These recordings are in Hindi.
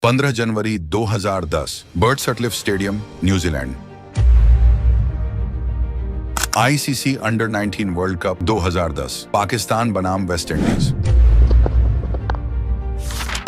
15 जनवरी 2010 Burt Sutcliffe stadium, New Zealand. ICC under 19 world cup 2010, Pakistan बनाम वेस्ट इंडीज।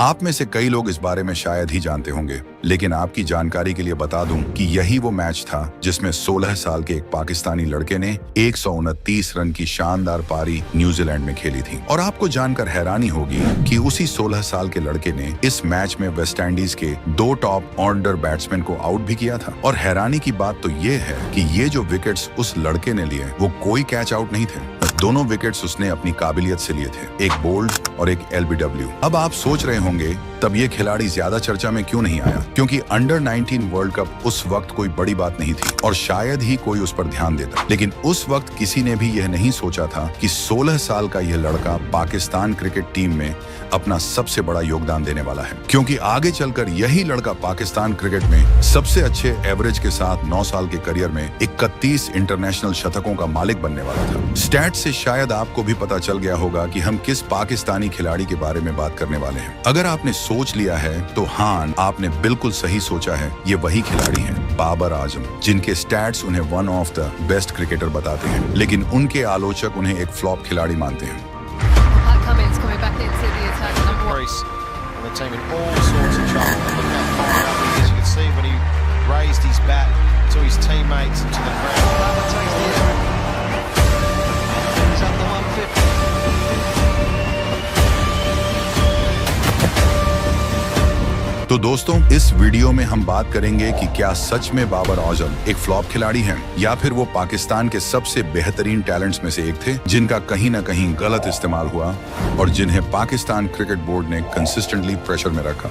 आप में से कई लोग इस बारे में शायद ही जानते होंगे, लेकिन आपकी जानकारी के लिए बता दूं कि यही वो मैच था जिसमें 16 साल के एक पाकिस्तानी लड़के ने 129 रन की शानदार पारी न्यूजीलैंड में खेली थी। और आपको जानकर हैरानी होगी कि उसी 16 साल के लड़के ने इस मैच में वेस्ट इंडीज के 2 टॉप ऑर्डर बैट्समैन को आउट भी किया था। और हैरानी की बात तो ये है कि ये जो विकेट्स उस लड़के ने लिए वो कोई कैच आउट नहीं थे, दोनों विकेट्स उसने अपनी काबिलियत से लिए थे, एक बोल्ड और एक एलबीडब्ल्यू। अब आप सोच रहे होंगे तब ये खिलाड़ी ज्यादा चर्चा में क्यों नहीं आया, क्योंकि अंडर 19 वर्ल्ड कप उस वक्त कोई बड़ी बात नहीं थी और शायद ही कोई उस पर ध्यान देता। लेकिन उस वक्त किसी ने भी यह नहीं सोचा था कि 16 साल का यह लड़का पाकिस्तान क्रिकेट टीम में अपना सबसे बड़ा योगदान देने वाला है, क्योंकि आगे चलकर यही लड़का पाकिस्तान क्रिकेट में सबसे अच्छे एवरेज के साथ 9 साल के करियर में 31 इंटरनेशनल शतकों का मालिक बनने वाला था। स्टैट से शायद आपको भी पता चल गया होगा कि हम किस पाकिस्तानी खिलाड़ी के बारे में बात करने वाले हैं। अगर आपने सोच लिया है तो हाँ, आपने बिल्कुल सही सोचा है, ये वही खिलाड़ी हैं, बाबर आजम, जिनके स्टैट्स उन्हें one of the best cricketer बताते हैं, लेकिन उनके आलोचक उन्हें एक फ्लॉप खिलाड़ी मानते हैं। तो दोस्तों, इस वीडियो में हम बात करेंगे कि क्या सच में बाबर आजम एक फ्लॉप खिलाड़ी हैं, या फिर वो पाकिस्तान के सबसे बेहतरीन टैलेंट्स में से एक थे जिनका कहीं ना कहीं गलत इस्तेमाल हुआ और जिन्हें पाकिस्तान क्रिकेट बोर्ड ने कंसिस्टेंटली प्रेशर में रखा।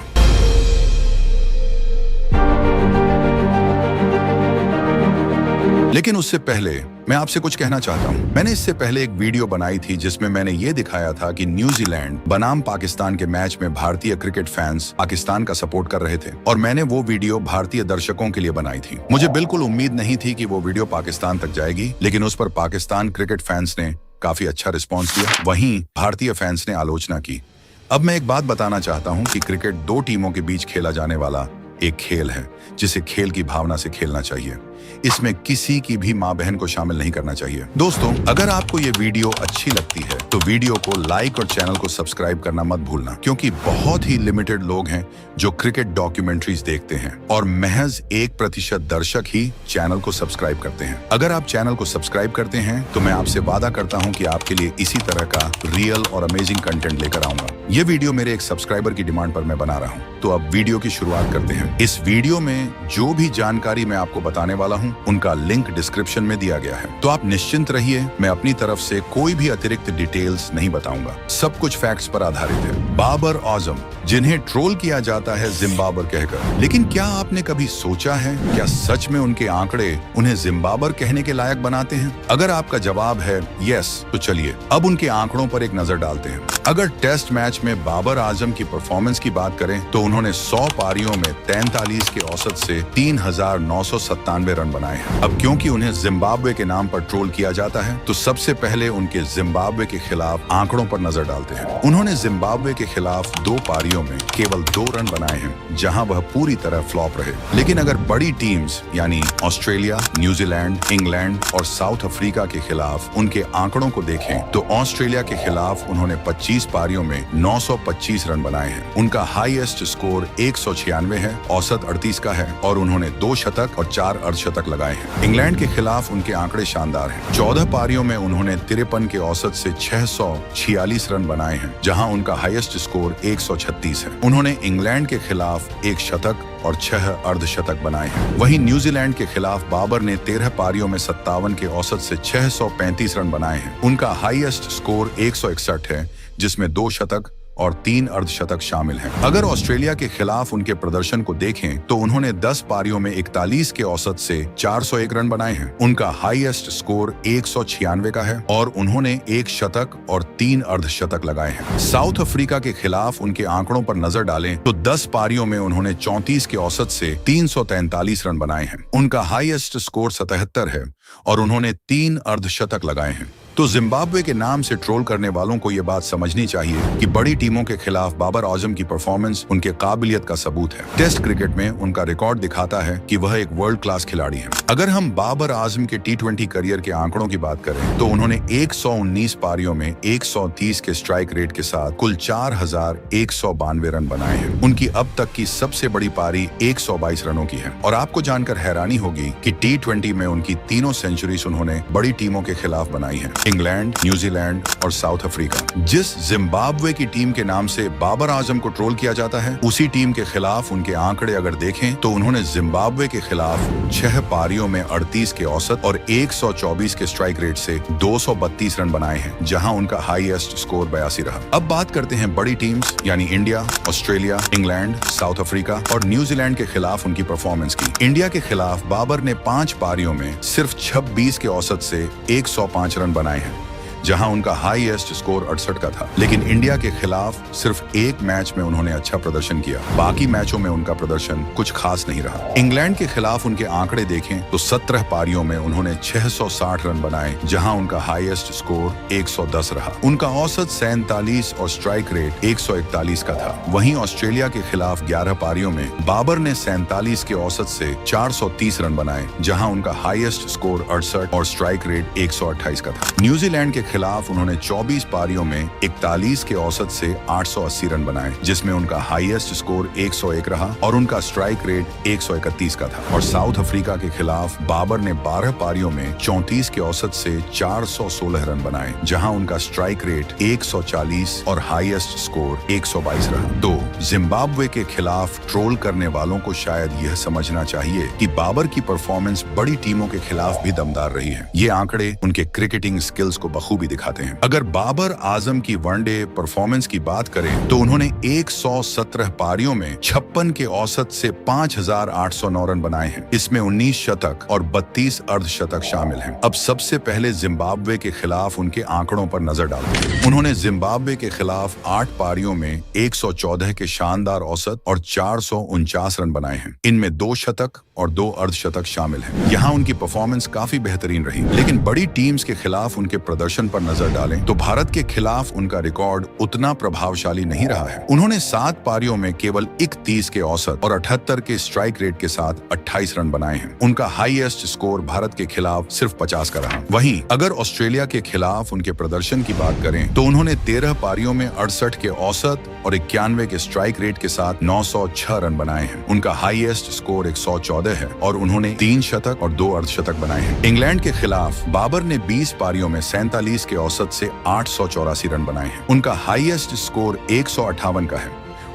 लेकिन उससे पहले मैं आपसे कुछ कहना चाहता हूं। मैंने इससे पहले एक वीडियो बनाई थी जिसमें मैंने ये दिखाया था कि न्यूजीलैंड बनाम पाकिस्तान के मैच में भारतीय क्रिकेट फैंस पाकिस्तान का सपोर्ट कर रहे थे, और मैंने वो वीडियो भारतीय दर्शकों के लिए बनाई थी। मुझे बिल्कुल उम्मीद नहीं थी कि वो वीडियो पाकिस्तान तक जाएगी, लेकिन उस पर पाकिस्तान क्रिकेट फैंस ने काफी अच्छा रिस्पॉन्स दिया, वहीं भारतीय फैंस ने आलोचना की। अब मैं एक बात बताना चाहता हूँ कि क्रिकेट 2 टीमों के बीच खेला जाने वाला एक खेल है, जिसे खेल की भावना से खेलना चाहिए। इसमें किसी की भी माँ बहन को शामिल नहीं करना चाहिए। दोस्तों, अगर आपको ये वीडियो अच्छी लगती है तो वीडियो को लाइक और चैनल को सब्सक्राइब करना मत भूलना, क्योंकि बहुत ही लिमिटेड लोग हैं जो क्रिकेट डॉक्यूमेंट्रीज देखते हैं और महज 1% दर्शक ही चैनल को सब्सक्राइब करते हैं। अगर आप चैनल को सब्सक्राइब करते हैं तो मैं आपसे वादा करता हूँ कि आपके लिए इसी तरह का रियल और अमेजिंग कंटेंट लेकर आऊंगा। ये वीडियो मेरे एक सब्सक्राइबर की डिमांड पर मैं बना रहा हूँ, तो अब वीडियो की शुरुआत करते हैं। इस वीडियो में जो भी जानकारी मैं आपको बताने वाला हूँ उनका लिंक डिस्क्रिप्शन में दिया गया है, तो आप निश्चिंत रहिए, मैं अपनी तरफ से कोई भी अतिरिक्त डिटेल्स नहीं बताऊंगा, सब कुछ फैक्ट्स पर आधारित है। बाबर आजम, जिन्हें ट्रोल किया जाता है जिम्बाबर कहकर, लेकिन क्या आपने कभी सोचा है क्या सच में उनके आंकड़े उन्हें जिम्बाबर कहने के लायक बनाते हैं? अगर आपका जवाब है यस, तो चलिए अब उनके आंकड़ों पर एक नजर डालते हैं। अगर टेस्ट मैच में बाबर आजम की परफॉर्मेंस की बात करें तो उन्होंने 100 पारियों में 43 के औसत से 3997 रन बनाए हैं। अब क्योंकि उन्हें जिम्बाब्वे के नाम पर ट्रोल किया जाता है, तो सबसे पहले उनके जिम्बाब्वे के खिलाफ आंकड़ों पर नजर डालते हैं। उन्होंने जिम्बाब्वे के खिलाफ 2 पारियों में केवल 2 रन बनाए हैं, जहां वह पूरी तरह फ्लॉप रहे। लेकिन अगर बड़ी टीम्स यानी ऑस्ट्रेलिया, न्यूजीलैंड, इंग्लैंड और साउथ अफ्रीका के खिलाफ उनके आंकड़ों को देखें तो ऑस्ट्रेलिया के खिलाफ उन्होंने 25 पारियों में 925 रन बनाए हैं। उनका हाईएस्ट स्कोर 196 है, औसत 38 का है, और उन्होंने 2 शतक और 4 अर्धशतक लगाए हैं। इंग्लैंड के खिलाफ उनके आंकड़े शानदार हैं। 14 पारियों में उन्होंने 53 के औसत से 646 रन बनाए हैं, जहां उनका हाईएस्ट स्कोर 136 है। उन्होंने इंग्लैंड के खिलाफ 1 शतक और 6 अर्धशतक बनाए हैं। वहीं न्यूजीलैंड के खिलाफ बाबर ने 13 पारियों में 57 के औसत से 635 रन बनाए हैं। उनका हाईएस्ट स्कोर 161 है, जिसमें 2 शतक और 3 अर्धशतक शामिल हैं। अगर ऑस्ट्रेलिया के खिलाफ उनके प्रदर्शन को देखें तो उन्होंने 10 पारियों में 41 के औसत से 401 रन बनाए हैं। उनका हाईएस्ट स्कोर 196 का है और उन्होंने 1 शतक और 3 अर्धशतक लगाए हैं। साउथ अफ्रीका के खिलाफ उनके आंकड़ों पर नजर डालें तो 10 पारियों में उन्होंने 34 के औसत से 343 रन बनाए हैं। उनका हाईएस्ट स्कोर 77 है और उन्होंने 3 अर्धशतक लगाए हैं। तो जिम्बाब्वे के नाम से ट्रोल करने वालों को ये बात समझनी चाहिए कि बड़ी टीमों के खिलाफ बाबर आजम की परफॉर्मेंस उनके काबिलियत का सबूत है। टेस्ट क्रिकेट में उनका रिकॉर्ड दिखाता है कि वह एक वर्ल्ड क्लास खिलाड़ी है। अगर हम बाबर आजम के T20 करियर के आंकड़ों की बात करें तो उन्होंने 119 पारियों में 130 के स्ट्राइक रेट के साथ कुल 4192 रन बनाए हैं। उनकी अब तक की सबसे बड़ी पारी 122 रनों की है। और आपको जानकर हैरानी होगी कि T20 में उनकी तीनों सेंचुरीज उन्होंने बड़ी टीमों के खिलाफ बनाई है, इंग्लैंड, न्यूजीलैंड और साउथ अफ्रीका। जिस जिम्बाब्वे की टीम के नाम से बाबर आजम को ट्रोल किया जाता है, उसी टीम के खिलाफ उनके आंकड़े अगर देखें तो उन्होंने जिम्बाब्वे के खिलाफ 6 पारियों में 38 के औसत और 124 के स्ट्राइक रेट से 232 रन बनाए हैं, जहां उनका हाईएस्ट स्कोर 82 रहा। अब बात करते हैं बड़ी टीम्स यानी India, Australia, England, south Africa और न्यूजीलैंड के खिलाफ उनकी परफॉर्मेंस की। इंडिया के खिलाफ बाबर ने 5 पारियों में सिर्फ 26 के औसत से 105 रन बनाए हैं, जहां उनका हाईएस्ट स्कोर 68 का था। लेकिन इंडिया के खिलाफ सिर्फ एक मैच में उन्होंने अच्छा प्रदर्शन किया, बाकी मैचों में उनका प्रदर्शन कुछ खास नहीं रहा। इंग्लैंड के खिलाफ उनके आंकड़े देखें तो 17 पारियों में उन्होंने 660 रन बनाए, जहां उनका हाईएस्ट स्कोर 110 रहा। उनका औसत 47 और स्ट्राइक रेट 141 का था। वहीं ऑस्ट्रेलिया के खिलाफ 11 पारियों में बाबर ने 47 के औसत से 430 रन बनाए, जहां उनका हाईएस्ट स्कोर 68 और स्ट्राइक रेट 128 का था। न्यूजीलैंड के खिलाफ उन्होंने 24 पारियों में 41 के औसत से 880 रन बनाए, जिसमें उनका हाईएस्ट स्कोर 101 रहा और उनका स्ट्राइक रेट 131 का था। और साउथ अफ्रीका के खिलाफ बाबर ने 12 पारियों में 34 के औसत से 416 रन बनाए, जहां उनका स्ट्राइक रेट 140 और हाईएस्ट स्कोर 122 रहा। तो जिम्बाब्वे के खिलाफ ट्रोल करने वालों को शायद यह समझना चाहिए कि बाबर की परफॉर्मेंस बड़ी टीमों के खिलाफ भी दमदार रही है। ये आंकड़े उनके क्रिकेटिंग स्किल्स को बखूबी दिखाते हैं। अगर बाबर आजम की वनडे परफॉर्मेंस की बात करें तो उन्होंने 117 पारियों में 56 के औसत से 5809 रन बनाए हैं। इसमें 19 शतक और 32 अर्धशतक शामिल हैं। अब सबसे पहले जिम्बाब्वे के खिलाफ उनके आंकड़ों पर नजर डालते हैं। उन्होंने जिम्बाब्वे के खिलाफ 8 पारियों में 114 के शानदार औसत और 449 रन बनाए हैं। इनमें 2 शतक और 2 अर्धशतक शामिल हैं। यहाँ उनकी परफॉर्मेंस काफी बेहतरीन रही। लेकिन बड़ी टीम्स के खिलाफ उनके प्रदर्शन पर नजर डालें तो भारत के खिलाफ उनका रिकॉर्ड उतना प्रभावशाली नहीं रहा है। उन्होंने 7 पारियों में केवल 31 के औसत और 78 के स्ट्राइक रेट के साथ 28 रन बनाए हैं। उनका हाईएस्ट स्कोर भारत के खिलाफ सिर्फ 50 का रहा। वहीं अगर ऑस्ट्रेलिया के खिलाफ उनके प्रदर्शन की बात करें तो उन्होंने 13 पारियों में 68 के औसत और 91 के स्ट्राइक रेट के साथ 906 रन बनाए हैं। उनका हाईएस्ट स्कोर 114 है और उन्होंने 3 शतक और 2 अर्धशतक बनाए हैं। इंग्लैंड के खिलाफ बाबर ने 20 पारियों में 47 के औसत से 884 रन बनाए हैं। उनका हाईएस्ट स्कोर 158 का है।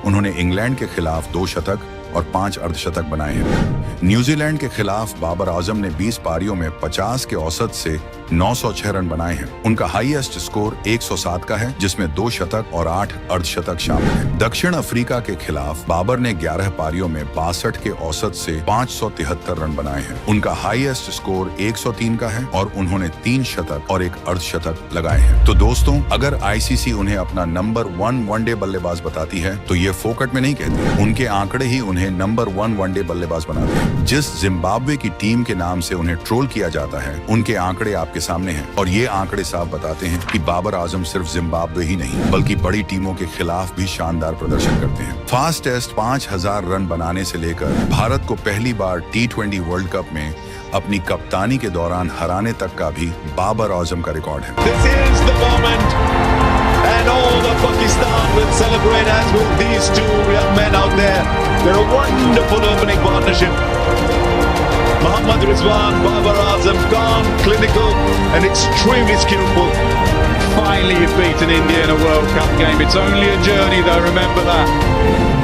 उन्होंने इंग्लैंड के खिलाफ 2 शतक और 5 अर्धशतक बनाए हैं। न्यूजीलैंड के खिलाफ बाबर आजम ने 20 पारियों में 50 के औसत से 906 रन बनाए हैं। उनका हाईएस्ट स्कोर 107 का है, जिसमें 2 शतक और 8 अर्धशतक शामिल हैं। दक्षिण अफ्रीका के खिलाफ बाबर ने 11 पारियों में 62 के औसत से 573 रन बनाए हैं। उनका हाईएस्ट स्कोर 103 का है और उन्होंने 3 शतक और 1 अर्धशतक लगाए हैं। तो दोस्तों, अगर आईसीसी उन्हें अपना नंबर 1 वनडे बल्लेबाज बताती है तो ये फोकट में नहीं कहती। उनके आंकड़े ही उन्हें नंबर 1 वनडे बल्लेबाज बनाते हैं। जिस जिम्बाब्वे की टीम के नाम से उन्हें ट्रोल किया जाता है, उनके आंकड़े आपके सामने हैं और ये आंकड़े साफ बताते हैं कि बाबर आजम सिर्फ जिम्बाब्वे ही नहीं बल्कि बड़ी टीमों के खिलाफ भी शानदार प्रदर्शन करते हैं। फास्ट टेस्ट 5000 रन बनाने से लेकर भारत को पहली बार T20 वर्ल्ड कप में अपनी कप्तानी के दौरान हराने तक का भी बाबर आजम का रिकॉर्ड है। This is the moment and all of Pakistan will celebrate as will these two young men out there. They're a wonderful opening partnership. Mohammad Rizwan, Babar Azam, calm, clinical and extremely skillful. Finally you've beaten India in a World Cup game. It's only a journey though, remember that.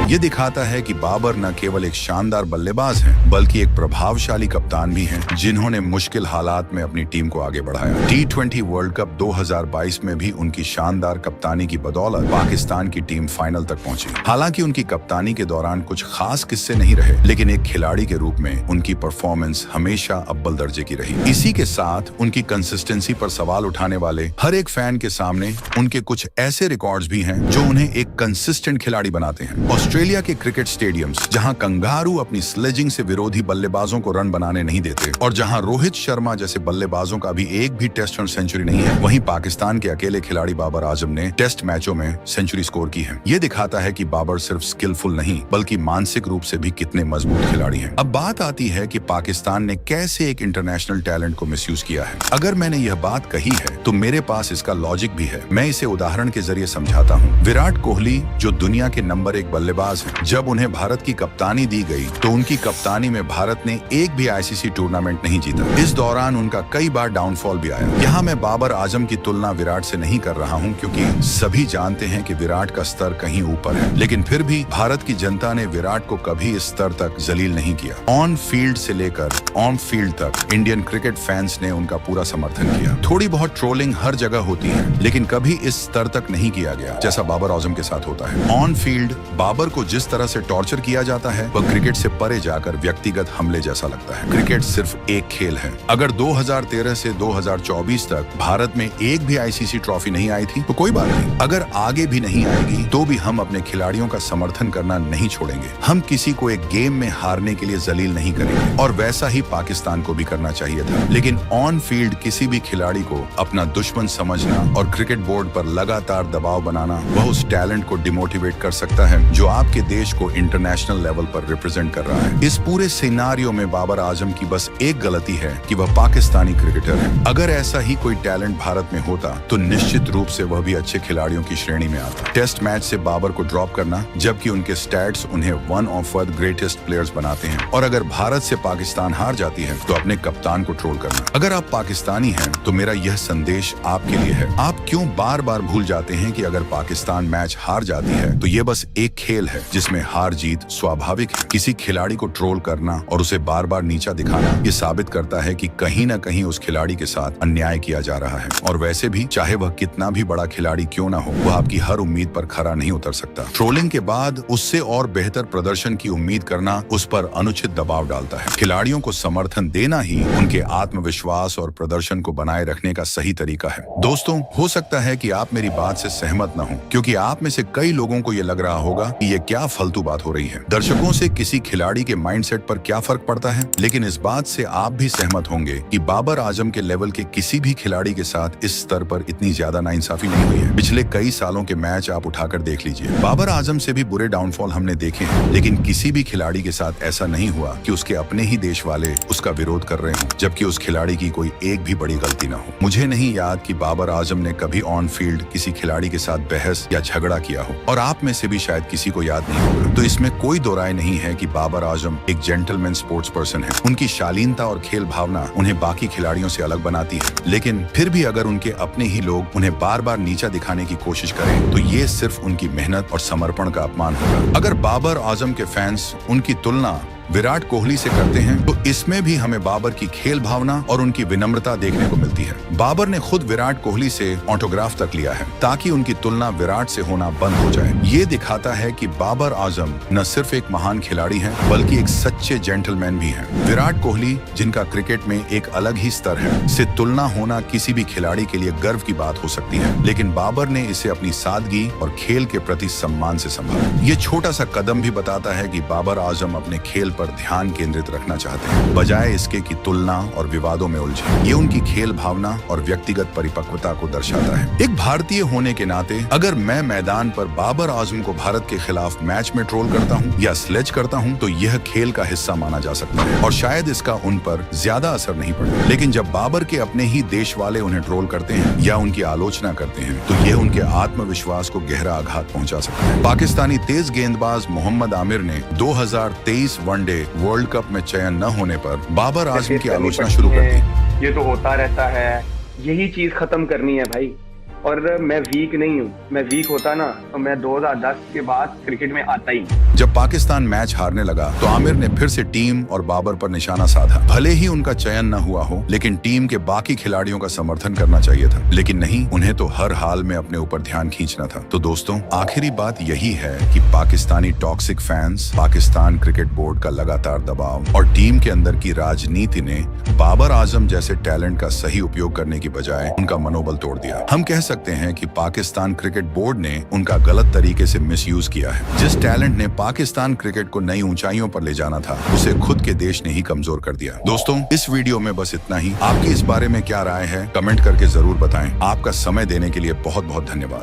ये दिखाता है कि बाबर न केवल एक शानदार बल्लेबाज हैं, बल्कि एक प्रभावशाली कप्तान भी हैं, जिन्होंने मुश्किल हालात में अपनी टीम को आगे बढ़ाया। T20 वर्ल्ड कप 2022 में भी उनकी शानदार कप्तानी की बदौलत पाकिस्तान की टीम फाइनल तक पहुंची। हालांकि उनकी कप्तानी के दौरान कुछ खास किस्से नहीं रहे, लेकिन एक खिलाड़ी के रूप में उनकी परफॉर्मेंस हमेशा अव्वल दर्जे की रही। इसी के साथ उनकी कंसिस्टेंसी पर सवाल उठाने वाले हर एक फैन के सामने उनके कुछ ऐसे रिकॉर्ड्स भी हैं जो उन्हें एक कंसिस्टेंट खिलाड़ी बनाते हैं। ऑस्ट्रेलिया के क्रिकेट स्टेडियम्स, जहां कंगारू अपनी स्लेजिंग से विरोधी बल्लेबाजों को रन बनाने नहीं देते और जहां रोहित शर्मा जैसे बल्लेबाजों का भी एक भी टेस्ट और सेंचुरी नहीं है, वहीं पाकिस्तान के अकेले खिलाड़ी बाबर आजम ने टेस्ट मैचों में सेंचुरी स्कोर की है। ये दिखाता है कि बाबर सिर्फ स्किलफुल नहीं बल्कि मानसिक रूप से भी कितने मजबूत खिलाड़ी हैं। अब बात आती है कि पाकिस्तान ने कैसे एक इंटरनेशनल टैलेंट को मिसयूज किया है। अगर मैंने यह बात कही है तो मेरे पास इसका लॉजिक भी है। मैं इसे उदाहरण के जरिए समझाता हूँ। विराट कोहली जो दुनिया के नंबर 1 बल्लेबाज हैं, जब उन्हें भारत की कप्तानी दी गई तो उनकी कप्तानी में भारत ने एक भी आईसीसी टूर्नामेंट नहीं जीता। इस दौरान उनका कई बार डाउनफॉल भी आया। यहाँ मैं बाबर आजम की तुलना विराट से नहीं कर रहा हूँ क्योंकि सभी जानते हैं कि विराट का स्तर कहीं ऊपर है, लेकिन फिर भी भारत की जनता ने विराट को कभी इस स्तर तक जलील नहीं किया। ऑन फील्ड से लेकर ऑन फील्ड तक इंडियन क्रिकेट फैंस ने उनका पूरा समर्थन किया। थोड़ी बहुत ट्रोलिंग हर जगह होती है, लेकिन कभी इस स्तर तक नहीं किया गया जैसा बाबर आजम के साथ होता है। ऑन फील्ड बाबर को जिस तरह से टॉर्चर किया जाता है वह क्रिकेट से परे जाकर व्यक्तिगत हमले जैसा लगता है। क्रिकेट सिर्फ एक खेल है। अगर 2013 से 2024 तक भारत में एक भी आईसीसी ट्रॉफी नहीं आई थी तो कोई बात नहीं। अगर आगे भी नहीं आएगी तो भी हम अपने खिलाड़ियों का समर्थन करना नहीं छोड़ेंगे। हम किसी को एक गेम में हारने के लिए जलील नहीं करेंगे और वैसा ही पाकिस्तान को भी करना चाहिए था। लेकिन ऑन फील्ड किसी भी खिलाड़ी को अपना दुश्मन समझना और क्रिकेट बोर्ड पर लगातार दबाव बनाना वह उस टैलेंट को डिमोटिवेट कर सकता है जो आपके देश को इंटरनेशनल लेवल पर रिप्रेजेंट कर रहा है। इस पूरे सिनारियो में बाबर आजम की बस एक गलती है कि वह पाकिस्तानी क्रिकेटर है। अगर ऐसा ही कोई टैलेंट भारत में होता तो निश्चित रूप से वह भी अच्छे खिलाड़ियों की श्रेणी में आता। टेस्ट मैच से बाबर को ड्रॉप करना जबकि उनके स्टैट्स उन्हें one of the greatest players बनाते हैं, और अगर भारत से पाकिस्तान हार जाती है तो अपने कप्तान को ट्रोल करना। अगर आप पाकिस्तानी हैं तो मेरा यह संदेश आपके लिए है। आप क्यों बार बार भूल जाते हैं कि अगर पाकिस्तान मैच हार जाती है तो यह बस एक खेल है जिसमें हार जीत स्वाभाविक है। किसी खिलाड़ी को ट्रोल करना और उसे बार बार नीचा दिखाना ये साबित करता है कि कहीं न कहीं उस खिलाड़ी के साथ अन्याय किया जा रहा है। और वैसे भी चाहे वह कितना भी बड़ा खिलाड़ी क्यों ना हो, वह आपकी हर उम्मीद पर खरा नहीं उतर सकता। ट्रोलिंग के बाद उससे और बेहतर प्रदर्शन की उम्मीद करना उस पर अनुचित दबाव डालता है। खिलाड़ियों को समर्थन देना ही उनके आत्मविश्वास और प्रदर्शन को बनाए रखने का सही तरीका है। दोस्तों, हो सकता है कि आप मेरी बात से सहमत न हो क्योंकि आप में से कई लोगों को यह लग रहा होगा कि ये क्या फालतू बात हो रही है। दर्शकों से किसी खिलाड़ी के माइंडसेट पर क्या फर्क पड़ता है, लेकिन इस बात से आप भी सहमत होंगे कि बाबर आजम के लेवल के किसी भी खिलाड़ी के साथ इस स्तर पर इतनी ज्यादा नाइंसाफी नहीं हुई है। पिछले कई सालों के मैच आप उठाकर देख लीजिए। बाबर आजम से भी बुरे डाउनफॉल हमने देखे हैं, लेकिन किसी भी खिलाड़ी के साथ ऐसा नहीं हुआ कि उसके अपने ही देश वाले उसका विरोध कर रहे हों जबकि उस खिलाड़ी की कोई एक भी बड़ी गलती ना हो। मुझे नहीं याद कि बाबर आजम ने कभी ऑन फील्ड किसी खिलाड़ी के साथ बहस या झगड़ा किया हो, और आप में से भी शायद किसी को याद नहीं होगा। तो इसमें कोई दो राय नहीं है कि बाबर आजम एक जेंटलमैन स्पोर्ट्स पर्सन है। उनकी शालीनता और खेल भावना उन्हें बाकी खिलाड़ियों से अलग बनाती है, लेकिन फिर भी अगर उनके अपने ही लोग उन्हें बार बार नीचा दिखाने की कोशिश करें तो ये सिर्फ उनकी मेहनत और समर्पण का अपमान होगा। अगर बाबर आजम के फैंस उनकी तुलना विराट कोहली से करते हैं तो इसमें भी हमें बाबर की खेल भावना और उनकी विनम्रता देखने को मिलती है। बाबर ने खुद विराट कोहली से ऑटोग्राफ तक लिया है ताकि उनकी तुलना विराट से होना बंद हो जाए। ये दिखाता है कि बाबर आजम न सिर्फ एक महान खिलाड़ी हैं बल्कि एक सच्चे जेंटलमैन भी हैं। विराट कोहली, जिनका क्रिकेट में एक अलग ही स्तर है, से तुलना होना किसी भी खिलाड़ी के लिए गर्व की बात हो सकती है, लेकिन बाबर ने इसे अपनी सादगी और खेल के प्रति सम्मान से संभाला। ये छोटा सा कदम भी बताता है कि बाबर आजम अपने खेल पर ध्यान केंद्रित रखना चाहते हैं, बजाय इसके कि तुलना और विवादों में उलझे। ये उनकी खेल भावना और व्यक्तिगत परिपक्वता को दर्शाता है। एक भारतीय होने के नाते अगर मैं मैदान पर बाबर आजम को भारत के खिलाफ मैच में ट्रोल करता हूँ या स्लेज करता हूँ तो यह खेल का हिस्सा माना जा सकता है और शायद इसका उन पर ज्यादा असर नहीं पड़े। लेकिन जब बाबर के अपने ही देश वाले उन्हें ट्रोल करते हैं या उनकी आलोचना करते हैं तो यह उनके आत्मविश्वास को गहरा आघात पहुंचा सकता है। पाकिस्तानी तेज गेंदबाज मोहम्मद आमिर ने 2023 वनडे वर्ल्ड कप में चयन न होने पर बाबर आजम की आलोचना शुरू कर दी। ये तो होता रहता है, यही चीज खत्म करनी है भाई। और मैं वीक नहीं हूँ, मैं वीक होता ना तो मैं 2010 के बाद क्रिकेट में आता ही। जब पाकिस्तान मैच हारने लगा तो आमिर ने फिर से टीम और बाबर पर निशाना साधा। भले ही उनका चयन न हुआ हो, लेकिन टीम के बाकी खिलाड़ियों का समर्थन करना चाहिए था, लेकिन नहीं, उन्हें तो हर हाल में अपने ऊपर ध्यान खींचना था। तो दोस्तों, आखिरी बात यही है कि Pakistani toxic fans, Pakistan cricket board का लगातार दबाव और टीम के अंदर की राजनीति ने बाबर आजम जैसे टैलेंट का सही उपयोग करने की बजाय उनका मनोबल तोड़ दिया। हम कह सकते हैं कि पाकिस्तान क्रिकेट बोर्ड ने उनका गलत तरीके से मिसयूज किया है। जिस टैलेंट ने पाकिस्तान क्रिकेट को नई ऊंचाइयों पर ले जाना था, उसे खुद के देश ने ही कमजोर कर दिया। दोस्तों, इस वीडियो में बस इतना ही। आपकी इस बारे में क्या राय है, कमेंट करके जरूर बताएं। आपका समय देने के लिए बहुत बहुत धन्यवाद।